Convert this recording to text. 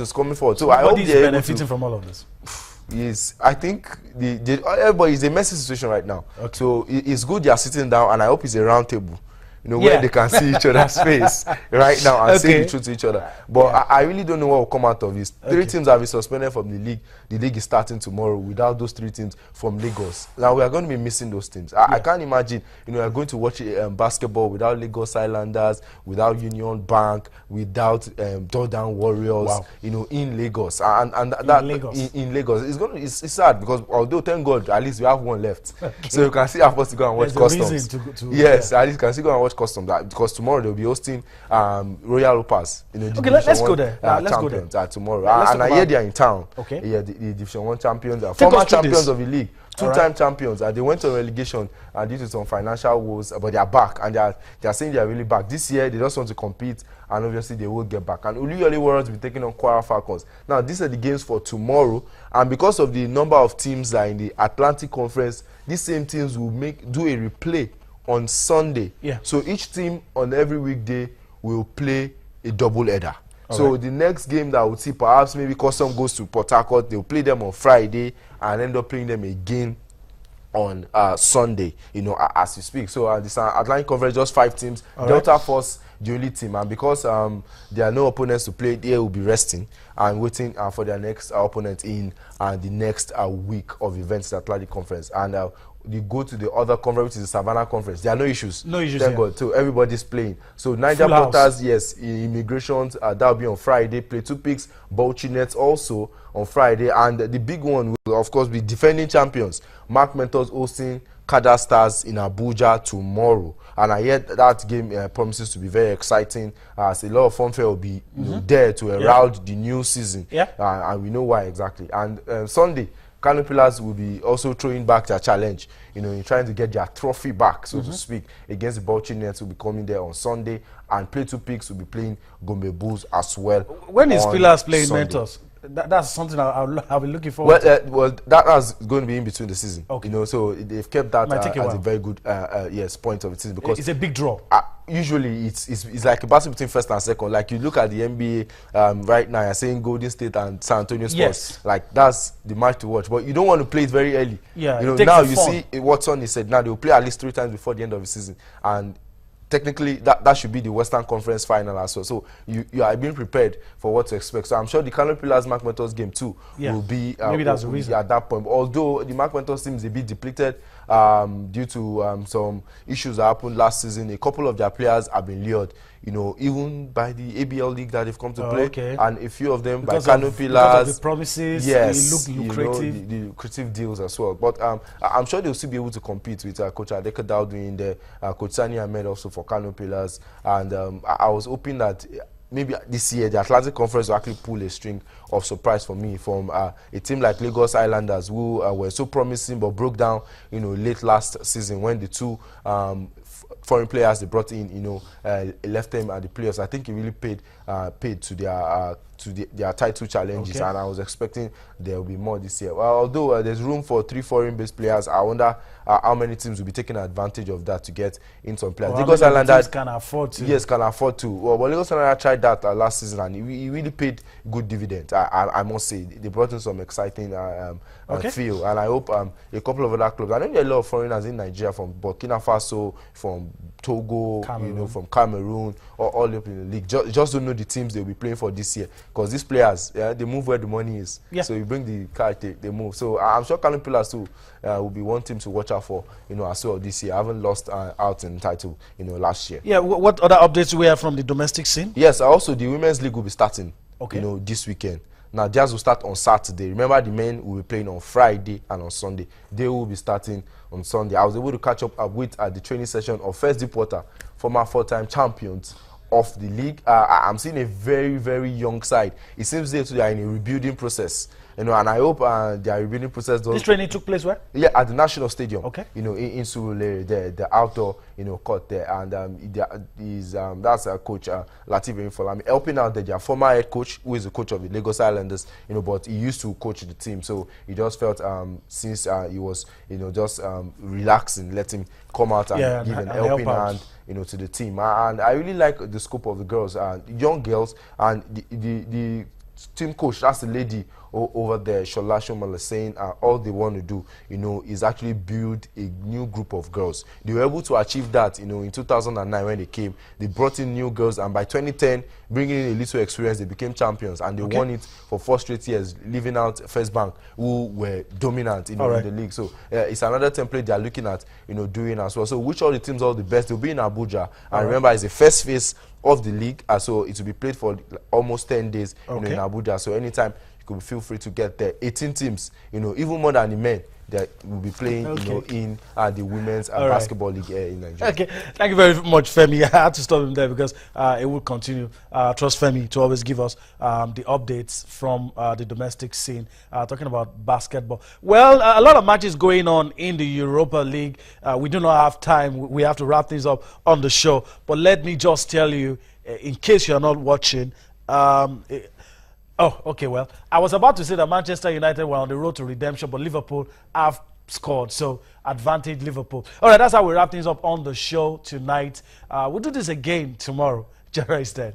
is coming forward. So I hope they're benefiting from all of this. Yes, I think everybody is a messy situation right now. Okay. So it's good they are sitting down, and I hope it's a round table. You know, where they can see each other's face right now and say the truth to each other. But I really don't know what will come out of this. Three teams have been suspended from the league. The league is starting tomorrow without those 3 teams from Lagos. Now we are going to be missing those teams. I can't imagine, you know, we are going to watch basketball without Lagos Islanders, without Union Bank, without Jordan Warriors, you know, in Lagos. And in Lagos. It's sad because although thank God at least we have one left. So you can see how to go and watch Customs. Yes, at least you can see go and watch Customs because tomorrow they'll be hosting Royal Opers. You know, let's go there. Let's go there tomorrow. And I hear they are in town. Okay. Yeah, the Division 1 champions, former champions of the league, 2-time champions. They went to relegation due to some financial woes, but they are back and they are saying they are really back. This year they just want to compete, and obviously they will get back. And Oluyole Warriors will be taking on Kwara Falcons. Now these are the games for tomorrow, and because of the number of teams that are in the Atlantic Conference, these same teams will do a replay on Sunday. Yeah. So each team on every weekday will play a double header. So the next game that we'll see, perhaps maybe Custom goes to Port Harcourt, they'll play them on Friday and end up playing them again on Sunday, you know, as we speak. So this Atlantic Conference, just 5 teams. Delta Force, the only team, and because there are no opponents to play, they will be resting and waiting for their next opponent in the next week of events at Atlantic Conference. And you go to the other conference, which is the Savannah Conference. There are no issues. No issues. Thank God. So everybody's playing. So Niger Porters, yes, Immigrations, that'll be on Friday. Plateau Pigs, Bauchi Nets also on Friday. And the big one will, of course, be defending champions. Mark Mentors hosting Kada Stars in Abuja tomorrow. And I hear that game promises to be very exciting. As a lot of fanfare will be there to herald the new season. Yeah. And we know why exactly. And Sunday, Kano Pillars will be also throwing back their challenge, you know, in trying to get their trophy back, so to speak, against the Bauchi Nets, will be coming there on Sunday, and Plateau Pigs will be playing Gombe Bulls as well. When is Pillars playing Sunday. Mentors? That's something I'll be looking forward to. Well, that is going to be in between the season. Okay. You know, so they've kept that as a very good point of the season, because it's a big draw. Usually it's like a battle between first and second. Like you look at the NBA right now, you're saying Golden State and San Antonio Spurs. Yes. Like that's the match to watch. But you don't want to play it very early. Yeah. You know, now you see what Sonny said. Now they'll play at least 3 times before the end of the season, and technically that should be the Western Conference final as well. So you are being prepared for what to expect. So I'm sure the Kano Pillars Mark Mentors game too will be maybe that's the reason at that point. Although the Mark Mentors team is a bit depleted due to some issues that happened last season. A couple of their players have been lured, you know, even by the ABL league that they've come to play, and a few of them because by Kano Pillars. Because of the promises, yes, it looked lucrative. You know, the lucrative deals as well. But I'm sure they'll still be able to compete with Coach Adeka Dowd in there, Coach Sani Ahmed also for Kano Pillars, and I was hoping that maybe this year the Atlantic Conference will actually pull a string of surprise for me from a team like Lagos Islanders, who were so promising but broke down, you know, late last season when the 2 foreign players they brought in, you know, left them at the playoffs. I think it really paid to their title challenges, and I was expecting there will be more this year. Well, although there's room for 3 foreign-based players, I wonder how many teams will be taking advantage of that to get in some players. Lagos Islanders can afford to. Yes, can afford to. Well, Lagos Islanders tried that last season, and it really paid good dividends. I must say they brought in some exciting feel, and I hope a couple of other clubs. I know there are a lot of foreigners in Nigeria, from Burkina Faso, from Togo, Cameroon. You know, from Cameroon, all up in the league. Just don't know the teams they'll be playing for this year, because these players, they move where the money is. Yeah. So you bring the card, they move. So I'm sure Kano Pillars too will be one team to watch out for, you know, as well this year. I haven't lost out in the title, you know, last year. Yeah. What other updates do we have from the domestic scene? Yes. Also, the women's league will be starting. You know, this weekend. Now, Jazz will start on Saturday. Remember, the men will be playing on Friday and on Sunday. They will be starting on Sunday. I was able to catch up with the training session of First Deporter, former 4-time champions of the league. I'm seeing a very, very young side. It seems they are in a rebuilding process. You know, and I hope their rebuilding process does. This training took place where? Yeah, at the National Stadium. Okay. You know, in Surulere, the outdoor, you know, court there, and that's coach Latif Infolami helping out their former head coach, who is the coach of the Lagos Islanders. You know, but he used to coach the team, so he just felt since he was, you know, just relaxing, let him come out and give an helping hand, you know, to the team. And I really like the scope of the girls, young girls, and the team coach, that's the lady over there, Shola Shomala, saying all they want to do, you know, is actually build a new group of girls. They were able to achieve that, you know, in 2009 when they came. They brought in new girls, and by 2010, bringing in a little experience, they became champions, and they won it for 4 straight years, leaving out First Bank, who were dominant, you know, in the league. So it's another template they are looking at, you know, doing as well. So wish all the teams all the best. They'll be in Abuja, and remember, it's the first phase of the league, so it will be played for almost 10 days, you know, in Abuja. So anytime, you could feel free to get there. 18 teams, you know, even more than the men that will be playing, you know, in the women's basketball league in Nigeria. Okay, thank you very much, Femi. I had to stop him there because it will continue. Trust Femi to always give us the updates from the domestic scene, talking about basketball. Well, a lot of matches going on in the Europa League. We do not have time. We have to wrap things up on the show. But let me just tell you, in case you're not watching, oh, okay, well, I was about to say that Manchester United were on the road to redemption, but Liverpool have scored, so advantage Liverpool. All right, that's how we wrap things up on the show tonight. We'll do this again tomorrow. Jerry is dead.